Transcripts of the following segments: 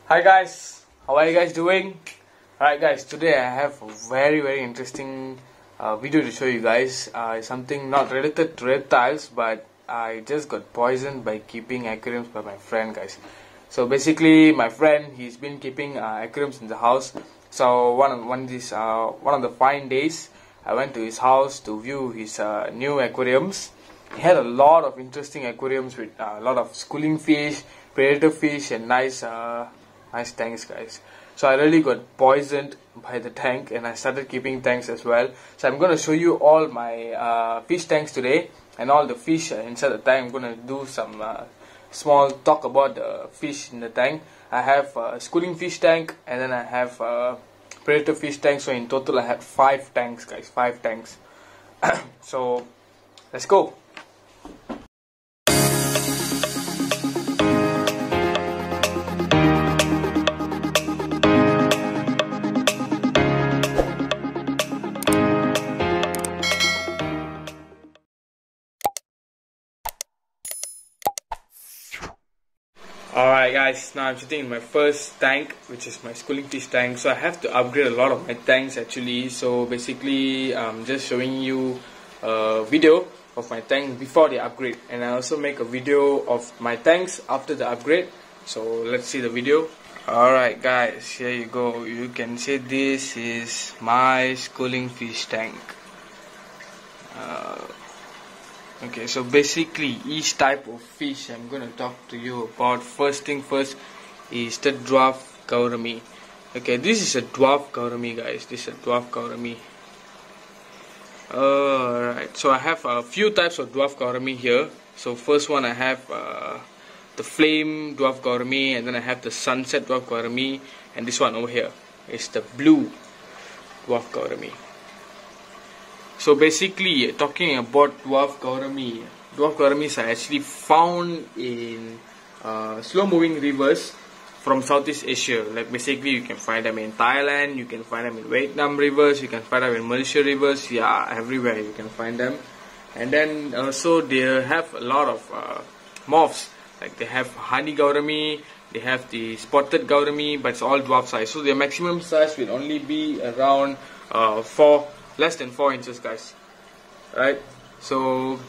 Hi guys, how are you guys doing? Alright guys, today I have a very interesting video to show you guys. It's something not related to reptiles, but I just got poisoned by keeping aquariums by my friend, guys. So basically my friend, he's been keeping aquariums in the house. So one of the fine days I went to his house to view his new aquariums. He had a lot of interesting aquariums with a lot of schooling fish, predator fish, and nice tanks, guys. So I really got poisoned by the tank, and I started keeping tanks as well. So I'm going to show you all my fish tanks today, and all the fish inside the tank. I'm going to do some small talk about the fish in the tank. I have a schooling fish tank, and then I have a predator fish tank. So in total I have 5 tanks, guys. 5 tanks. So let's go. Alright guys, now I'm sitting in my first tank, which is my schooling fish tank. So I have to upgrade a lot of my tanks actually. So basically I'm just showing you a video of my tank before the upgrade, and I also make a video of my tanks after the upgrade. So let's see the video. Alright guys, here you go. You can see this is my schooling fish tank. Okay, so basically each type of fish I'm going to talk to you about. First thing first is the dwarf gourami. Okay, this is a dwarf gourami, guys. This is a dwarf gourami. Alright, so I have a few types of dwarf gourami here. So first one I have the flame dwarf gourami, and then I have the sunset dwarf gourami, and this one over here is the blue dwarf gourami. So basically, talking about dwarf gouramis are actually found in slow-moving rivers from Southeast Asia. Like basically, you can find them in Thailand, you can find them in Vietnam rivers, you can find them in Malaysia rivers. Yeah, everywhere you can find them. And then also they have a lot of morphs. Like they have honey gourami, they have the spotted gourami, but it's all dwarf size. So their maximum size will only be around less than 4 inches, guys. Right? So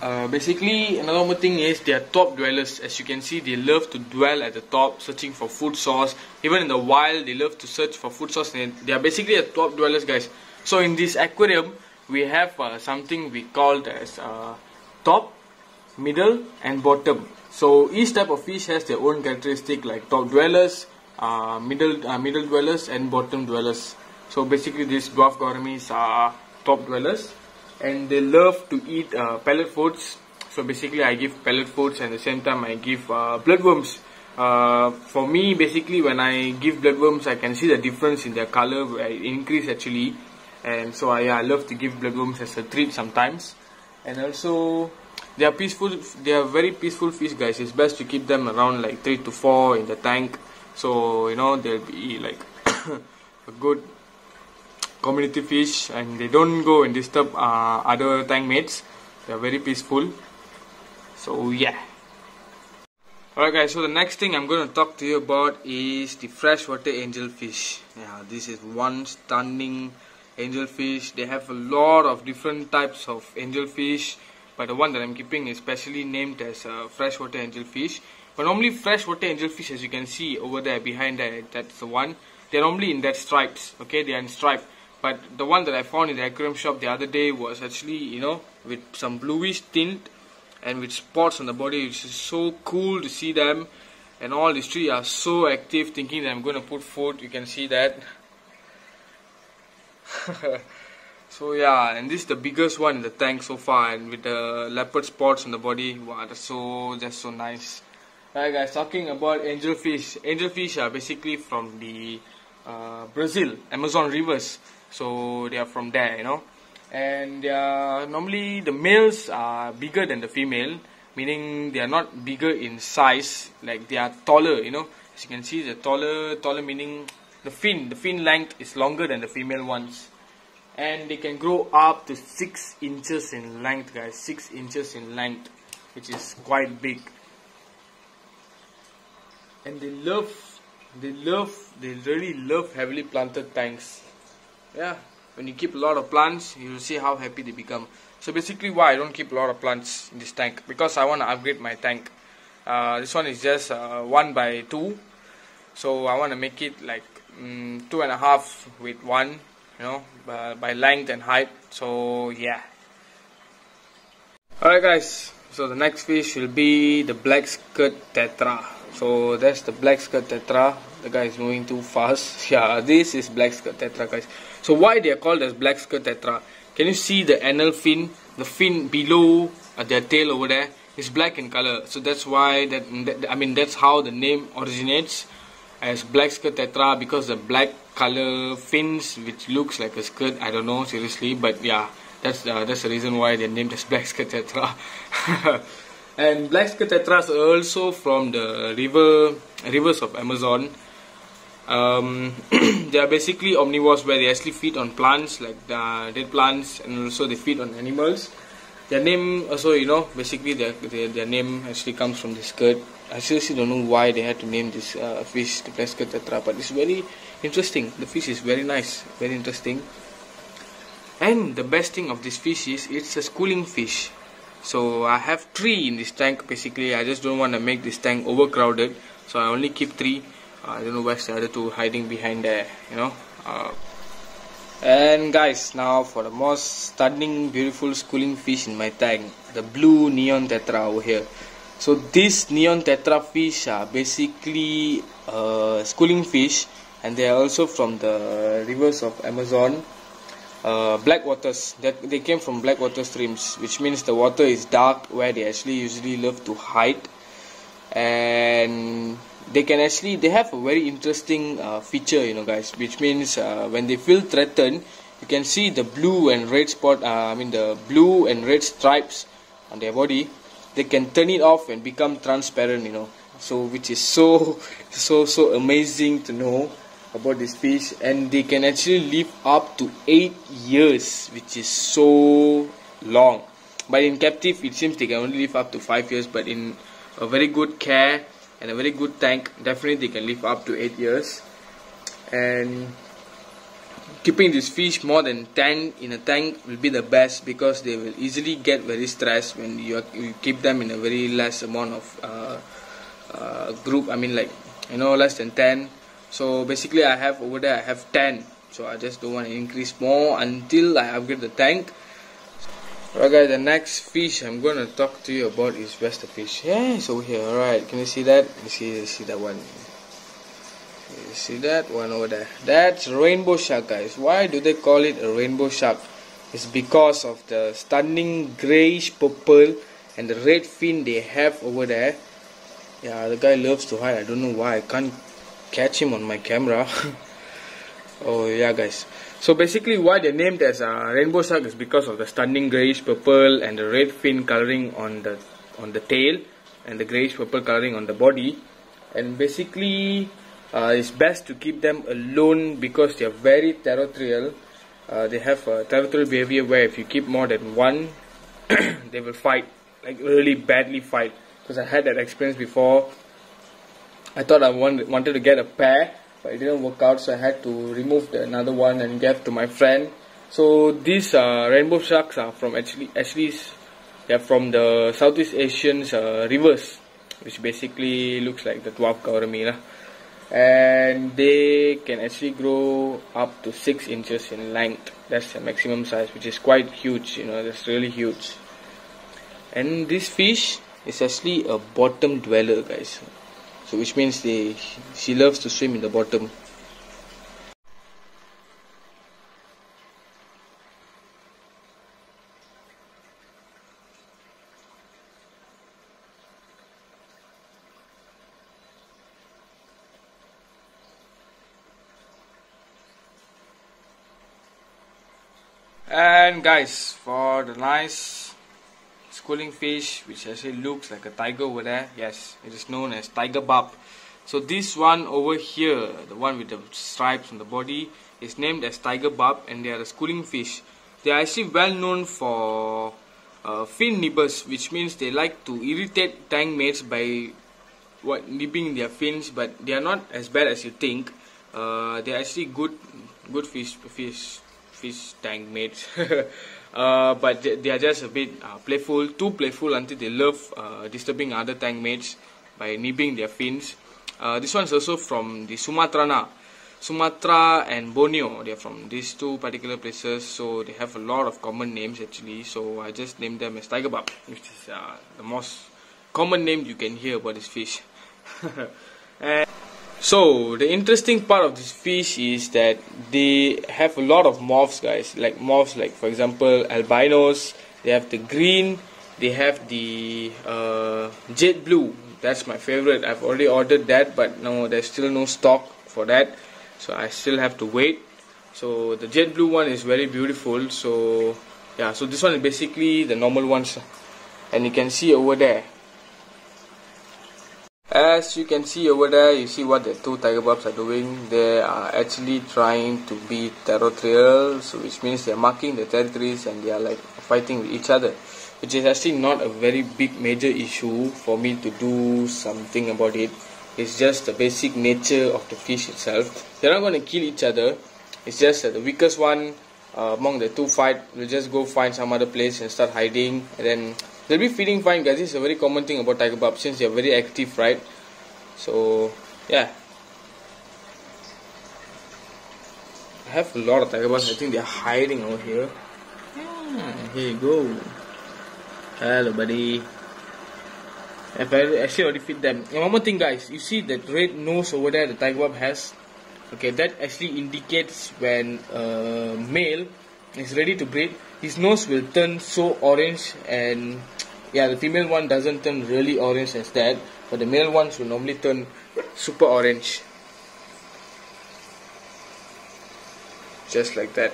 basically another more thing is they are top dwellers. As you can see, they love to dwell at the top, searching for food source. Even in the wild, they love to search for food source, and they are basically a top dwellers, guys. So in this aquarium we have something we called as top, middle and bottom. So each type of fish has their own characteristic, like top dwellers, middle dwellers and bottom dwellers. So basically these dwarf gouramis are top dwellers, and they love to eat pellet foods. So basically I give pellet foods, and at the same time I give bloodworms. For me, basically when I give bloodworms, I can see the difference in their color, increase actually. And so I love to give bloodworms as a treat sometimes. And also they are peaceful, they are very peaceful fish, guys. It's best to keep them around like 3 to 4 in the tank. So you know, they'll be like a good community fish, and they don't go and disturb other tank mates. They are very peaceful. So yeah. Alright guys, so the next thing I'm going to talk to you about is the freshwater angelfish. Yeah, this is one stunning angelfish. They have a lot of different types of angelfish, but the one that I'm keeping is specially named as freshwater angelfish. But normally freshwater angelfish, as you can see over there behind that, that's the one. They're normally in that stripes. Okay, they are in stripe. But the one that I found in the aquarium shop the other day was actually, you know, with some bluish tint and with spots on the body, which is so cool to see them. And all these three are so active, thinking that I'm going to put food. You can see that. So yeah, and this is the biggest one in the tank so far, and with the leopard spots on the body. Wow, that's so nice. Alright guys, talking about angelfish. Angelfish are basically from the Brazil, Amazon rivers. So they are from there, you know. And they are normally, the males are bigger than the female, meaning they are not bigger in size, like they are taller, you know. As you can see, they're taller meaning the fin length is longer than the female ones. And they can grow up to 6 inches in length, guys. 6 inches in length, which is quite big. and they really love heavily planted tanks. Yeah, when you keep a lot of plants, you will see how happy they become. So basically why I don't keep a lot of plants in this tank, because I want to upgrade my tank. This one is just 1 by 2, so I want to make it like 2.5 with 1, you know, by length and height. So yeah. Alright guys, so the next fish will be the black skirt tetra. So that's the black skirt tetra. The guy is moving too fast. Yeah, this is black skirt tetra, guys. So why they are called as black skirt tetra? Can you see the anal fin? The fin below their tail over there is black in color. So that's why that's how the name originates as black skirt tetra, because the black color fins which looks like a skirt. I don't know seriously, but yeah, that's the reason why they're named as black skirt tetra. And black skirt tetras are also from the rivers of Amazon. They are basically omnivores, where they actually feed on plants like the dead plants, and also they feed on animals. Their name also, you know, basically their name actually comes from the skirt. I seriously don't know why they had to name this fish the black skirt tetra, but it's very interesting. The fish is very nice, very interesting. And the best thing of this fish is it's a schooling fish. So I have 3 in this tank. Basically I just don't want to make this tank overcrowded, so I only keep 3. I don't know where's the other 2 hiding behind there, you know. And guys, now for the most stunning beautiful schooling fish in my tank, the blue neon tetra over here. So this neon tetra fish are basically schooling fish, and they are also from the rivers of Amazon. Black waters, that they came from black water streams, which means the water is dark, where they actually usually love to hide. And they have a very interesting feature, you know guys, which means when they feel threatened, you can see the blue and red the blue and red stripes on their body. They can turn it off and become transparent, you know, so which is so amazing to know about this fish. And they can actually live up to 8 years, which is so long. But in captive it seems they can only live up to 5 years, but in a very good care and a very good tank, definitely they can live up to 8 years. And keeping this fish more than 10 in a tank will be the best, because they will easily get very stressed when you keep them in a very less amount of group. I mean, like, you know, less than 10. So basically I have 10, so I just don't want to increase more until I upgrade the tank. Alright guys, the next fish I'm going to talk to you about is where's the fish? Yeah, it's over here. Alright, can you see that? You see that one? You see that one over there? That's rainbow shark, guys. Why do they call it a rainbow shark? It's because of the stunning greyish purple and the red fin they have over there. Yeah, the guy loves to hide. I don't know why. I can't catch him on my camera. Oh yeah guys, so basically why they're named as a rainbow shark is because of the stunning greyish purple and the red fin coloring on the tail, and the greyish purple coloring on the body. And basically it's best to keep them alone, because they are very territorial. They have a territorial behavior, where if you keep more than one they will fight, like really badly fight, because I had that experience before. I thought I wanted to get a pair, but it didn't work out, so I had to remove another one and give to my friend. So these rainbow sharks are from actually they are from the Southeast Asian rivers, which basically looks like the dwarf gourami, and they can actually grow up to 6 inches in length. That's the maximum size, which is quite huge, you know, that's really huge. And this fish is actually a bottom dweller, guys. So which means she loves to swim in the bottom. And guys, for the nice schooling fish, which actually looks like a tiger over there, yes, it is known as tiger barb. So this one over here, the one with the stripes on the body, is named as tiger barb, and they are a schooling fish. They are actually well known for fin nibbers, which means they like to irritate tank mates by nipping their fins, but they are not as bad as you think. They are actually good fish tank mates. But they are just a bit playful, too playful until they love disturbing other tank mates by nipping their fins. This one is also from the Sumatra and Borneo. They are from these two particular places, so they have a lot of common names actually. So I just named them as tiger barb, which is the most common name you can hear about this fish. And so the interesting part of this fish is that they have a lot of morphs, guys. Like morphs, like for example albinos. They have the green. They have the jet blue. That's my favorite. I've already ordered that, but no, there's still no stock for that, so I still have to wait. So the jet blue one is very beautiful. So yeah, so this one is basically the normal ones, and you can see over there. As you can see over there, you see what the two tiger barbs are doing. They are actually trying to be territorial, so which means they are marking the territories and they are like fighting with each other, which is actually not a very big major issue for me to do something about it. It's just the basic nature of the fish itself. They're not going to kill each other. It's just that the weakest one among the two fight will just go find some other place and start hiding, and then they'll be feeling fine, guys. This is a very common thing about tiger barb since they're very active, right? So yeah, I have a lot of tiger barbs. I think they're hiding over here. Here you go. Hello, buddy. I've actually already feed them. And one more thing, guys, you see that red nose over there the tiger barb has? Okay, that actually indicates when a male is ready to breed, his nose will turn so orange, and yeah, the female one doesn't turn really orange as that, but the male ones will normally turn super orange. Just like that.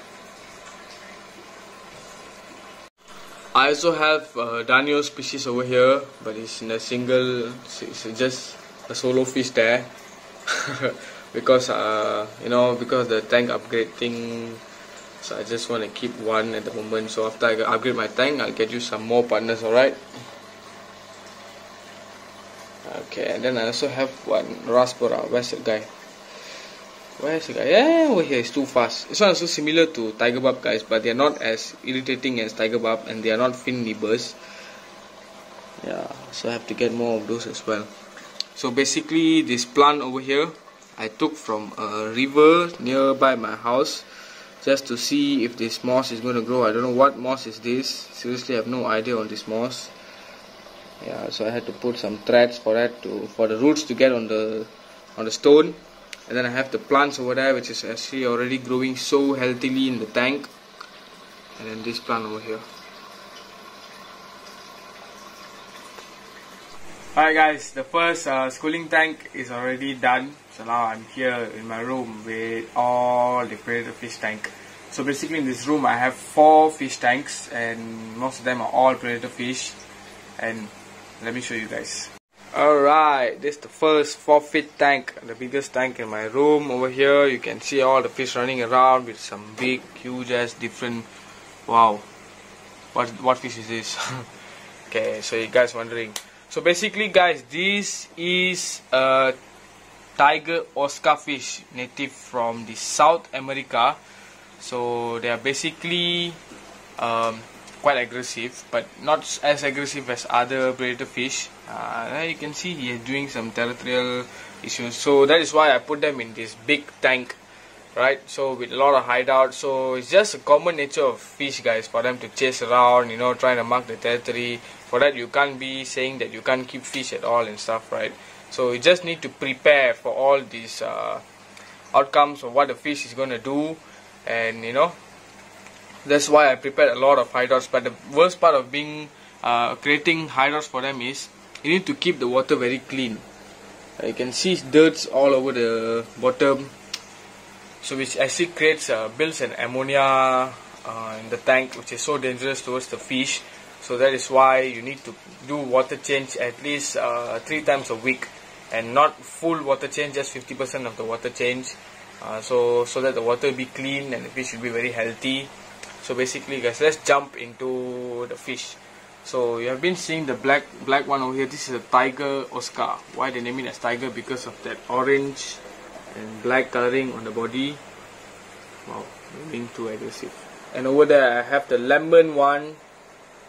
I also have Danio species over here, but it's in a single, it's just a solo fish there. Because you know, because the tank upgrade thing, so I just want to keep one at the moment. So after I upgrade my tank, I'll get you some more partners, alright? Okay, and then I also have one Raspora. Where's the guy? Where's the guy? Yeah, over here. It's too fast. This one is also similar to tiger barb, guys, but they are not as irritating as tiger barb, and they are not fin nibbers. Yeah, so I have to get more of those as well. So basically, this plant over here I took from a river nearby my house, just to see if this moss is going to grow. I don't know what moss is this. Seriously, I have no idea on this moss. Yeah, so I had to put some threads for that for the roots to get on the stone. And then I have the plants over there, which is actually already growing so healthily in the tank. And then this plant over here. Alright guys, the first schooling tank is already done. So now I'm here in my room with all the predator fish tank. So basically in this room I have 4 fish tanks, and most of them are all predator fish. And let me show you guys. Alright, this is the first 4-feet tank, the biggest tank in my room. Over here you can see all the fish running around with some big, huge ass different. Wow, what fish is this? Okay, so you guys wondering. So basically guys, this is a tiger Oscar fish, native from the South America. So they are basically quite aggressive, but not as aggressive as other predator fish. You can see he is doing some territorial issues, so that is why I put them in this big tank, right? So with a lot of hideout. So it's just a common nature of fish, guys, for them to chase around, you know, trying to mark the territory. For that you can't be saying that you can't keep fish at all and stuff, right? So you just need to prepare for all these outcomes of what the fish is going to do, and you know, that's why I prepared a lot of hideouts. But the worst part of being creating hideouts for them is you need to keep the water very clean. You can see dirts all over the bottom, so which actually creates builds an ammonia in the tank, which is so dangerous towards the fish. So that is why you need to do water change at least 3 times a week, and not full water change, just 50% of the water change, so that the water will be clean and the fish will be very healthy. So basically guys, let's jump into the fish. So you have been seeing the black one over here. This is a Tiger Oscar. Why they name it as Tiger? Because of that orange and black coloring on the body. Wow, being too aggressive. And over there I have the lemon one,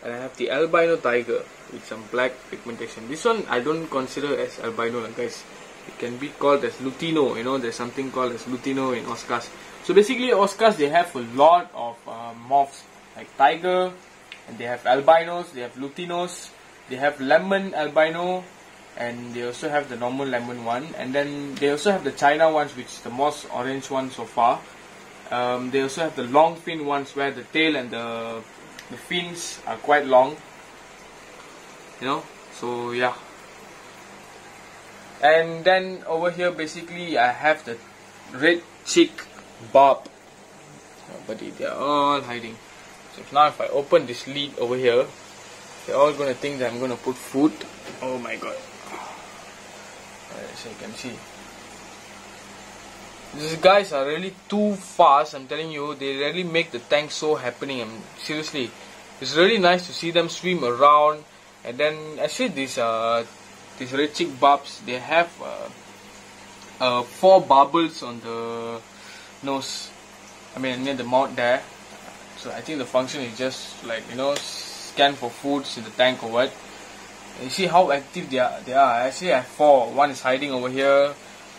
and I have the albino tiger with some black pigmentation. This one I don't consider as albino, guys. It can be called as Lutino. You know, there's something called as Lutino in Oscars. So basically Oscars, they have a lot of morphs, like tiger, and they have albinos, they have Lutinos, they have lemon albino, and they also have the normal lemon one, and then they also have the China ones, which is the most orange one so far. They also have the long fin ones where the tail and the fins are quite long, you know. So yeah. And then over here basically I have the red cheek bob, but they are all hiding. So now if I open this lid over here, they're all gonna think that I'm gonna put food. Oh my god. So you can see these guys are really too fast. I'm telling you, they really make the tank so happening. Seriously, it's really nice to see them swim around. And then actually these red cheek barbs, they have 4 bubbles on the nose, I mean near the mouth there. So I think the function is just like, you know, scan for foods in the tank or what. And you see how active they are. Actually I have 4. One is hiding over here,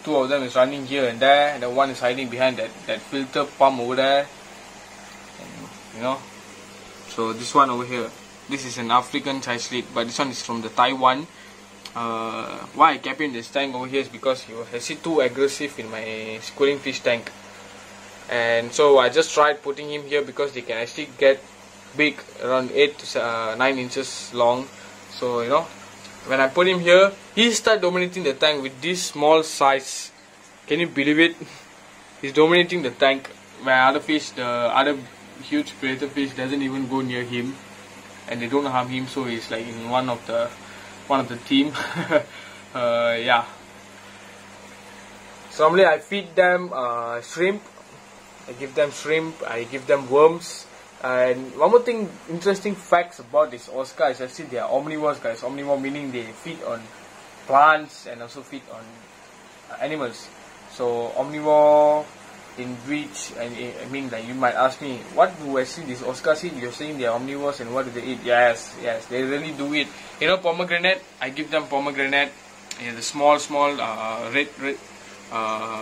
2 of them is running here and there, and the one is hiding behind that filter pump over there. And, you know, so this one over here, this is an African chai slit, but this one is from the Taiwan. Why I kept in this tank over here is because he was actually too aggressive in my schooling fish tank, and so I just tried putting him here because they can actually get big, around 8 to 9 inches long. So you know, when I put him here, he started dominating the tank with this small size. Can you believe it? He's dominating the tank, where other fish, the other huge predator fish, doesn't even go near him, and they don't harm him. So he's like in one of the team. Yeah. So normally I feed them shrimp. I give them shrimp. I give them worms. And one more thing, interesting facts about this Oscar is actually they are omnivores, guys. Omnivore meaning they feed on plants and also feed on animals. So omnivore in which, I mean, like you might ask me, what do actually these Oscars eat? You're saying they are omnivores, and what do they eat? Yes, they really do it. You know, pomegranate, I give them pomegranate. Yeah, the small red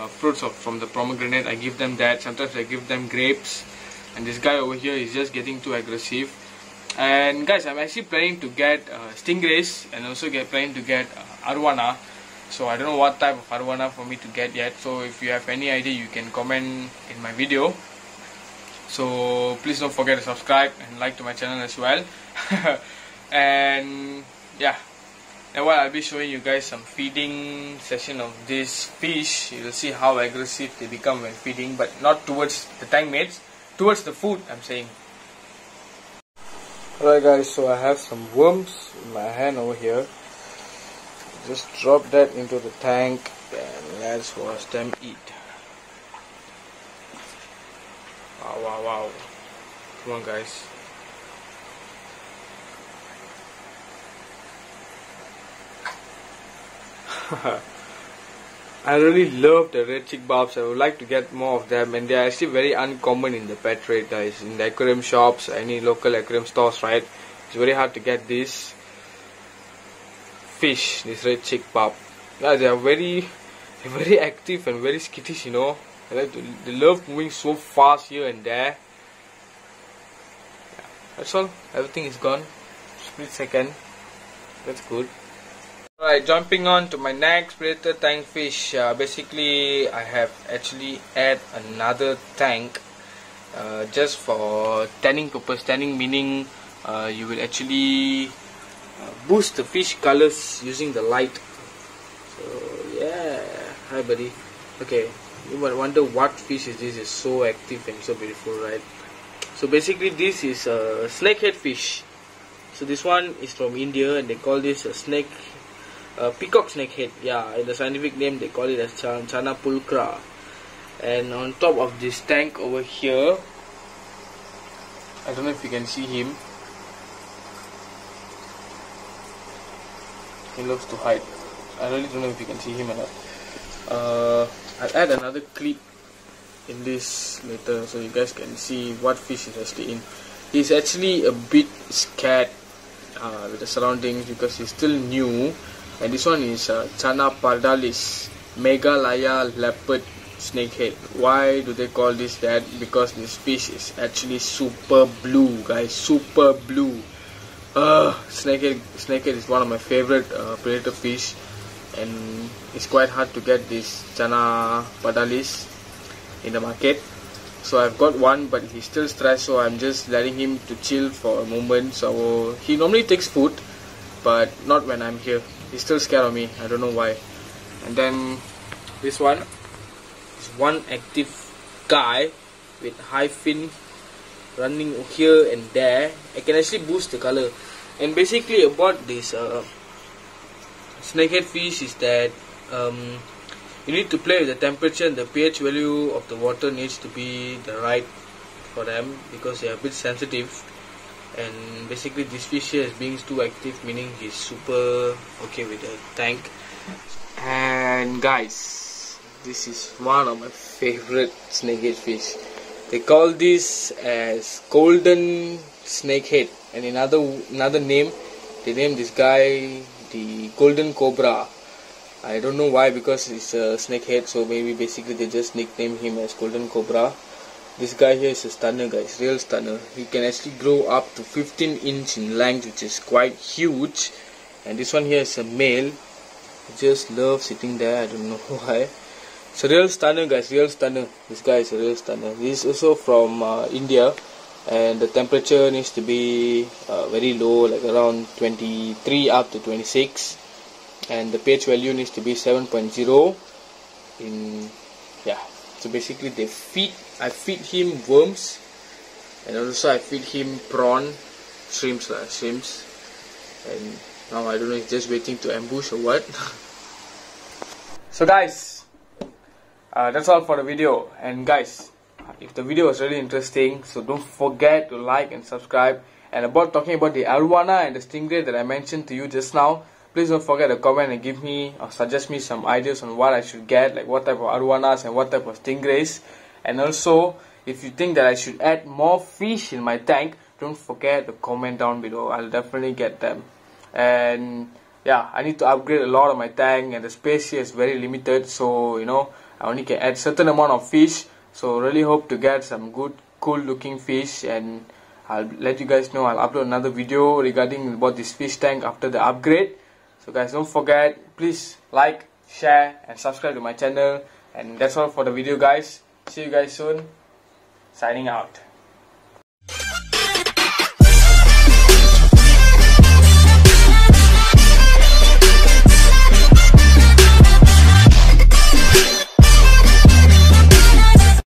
fruits from the pomegranate, I give them that. Sometimes I give them grapes. And this guy over here is just getting too aggressive. And guys, I'm actually planning to get stingrays, and also planning to get arowana. So I don't know what type of arowana for me to get yet. So if you have any idea, you can comment in my video. So please don't forget to subscribe and like to my channel as well. And yeah, and while I'll be showing you guys some feeding session of this fish, you'll see how aggressive they become when feeding, but not towards the tank mates, towards the food, I'm saying. Alright guys, so I have some worms in my hand over here. Just drop that into the tank and let's watch them eat. Wow. Come on guys. I really love the red cheek barbs. I would like to get more of them, and they are actually very uncommon in the pet trade, guys. In the aquarium shops, any local aquarium stores, right? It's very hard to get this fish, this red cheek barb. Guys, they are very active and very skittish, you know. They love moving so fast here and there. Yeah, that's all. Everything is gone. Split second. That's good. Alright, jumping on to my next predator tank fish. Basically, I have actually add another tank just for tanning purpose. Tanning meaning you will actually boost the fish colors using the light. So yeah, hi buddy. Okay, you might wonder what fish is this. It's so active and so beautiful, right? So basically, this is a snakehead fish. So this one is from India, and they call this a peacock snakehead. Yeah, in the scientific name they call it as Channa pulchra. And on top of this tank over here, I don't know if you can see him. He loves to hide. I really don't know if you can see him or not. I'll add another clip in this later so you guys can see what fish is actually in. He's actually a bit scared with the surroundings because he's still new. And this one is Channa pardalis, Meghalaya leopard snakehead. Why do they call this that? Because this fish is actually super blue, guys, super blue. Snakehead is one of my favorite predator fish, and it's quite hard to get this Channa pardalis in the market. So I've got one, but he's still stressed, so I'm just letting him to chill for a moment. So he normally takes food, but not when I'm here. He's still scared of me, I don't know why. And then this one is one active guy with high fin running here and there. I can actually boost the color. And basically about this snakehead fish is that you need to play with the temperature and the pH value of the water needs to be the right for them because they are a bit sensitive. And basically this fish here is being too active, meaning he's super okay with the tank. And guys, this is one of my favorite snakehead fish. They call this as golden snakehead, and another name, they named this guy the golden cobra. I don't know why, because it's a snakehead, so maybe basically they just nicknamed him as golden cobra. This guy here is a stunner, guys, real stunner. He can actually grow up to 15 inch in length, which is quite huge. And this one here is a male. He just loves sitting there, I don't know why. It's a real stunner, guys, real stunner. This guy is a real stunner. This is also from India, and the temperature needs to be very low, like around 23 up to 26, and the pH value needs to be 7.0 in, yeah. So basically I feed him worms, and also I feed him prawn, shrimps, and now I don't know if he's just waiting to ambush or what. So guys, that's all for the video. And guys, if the video was really interesting, so don't forget to like and subscribe. And about talking about the arowana and the stingray that I mentioned to you just now, please don't forget to comment and give me or suggest me some ideas on what I should get, like what type of arowanas and what type of stingrays. And also, if you think that I should add more fish in my tank, don't forget to comment down below. I'll definitely get them. And yeah, I need to upgrade a lot of my tank, and the space here is very limited, so you know, I only can add certain amount of fish. So really hope to get some good cool looking fish, and I'll let you guys know. I'll upload another video regarding about this fish tank after the upgrade. So guys, don't forget, please like, share and subscribe to my channel. And that's all for the video, guys. See you guys soon. Signing out.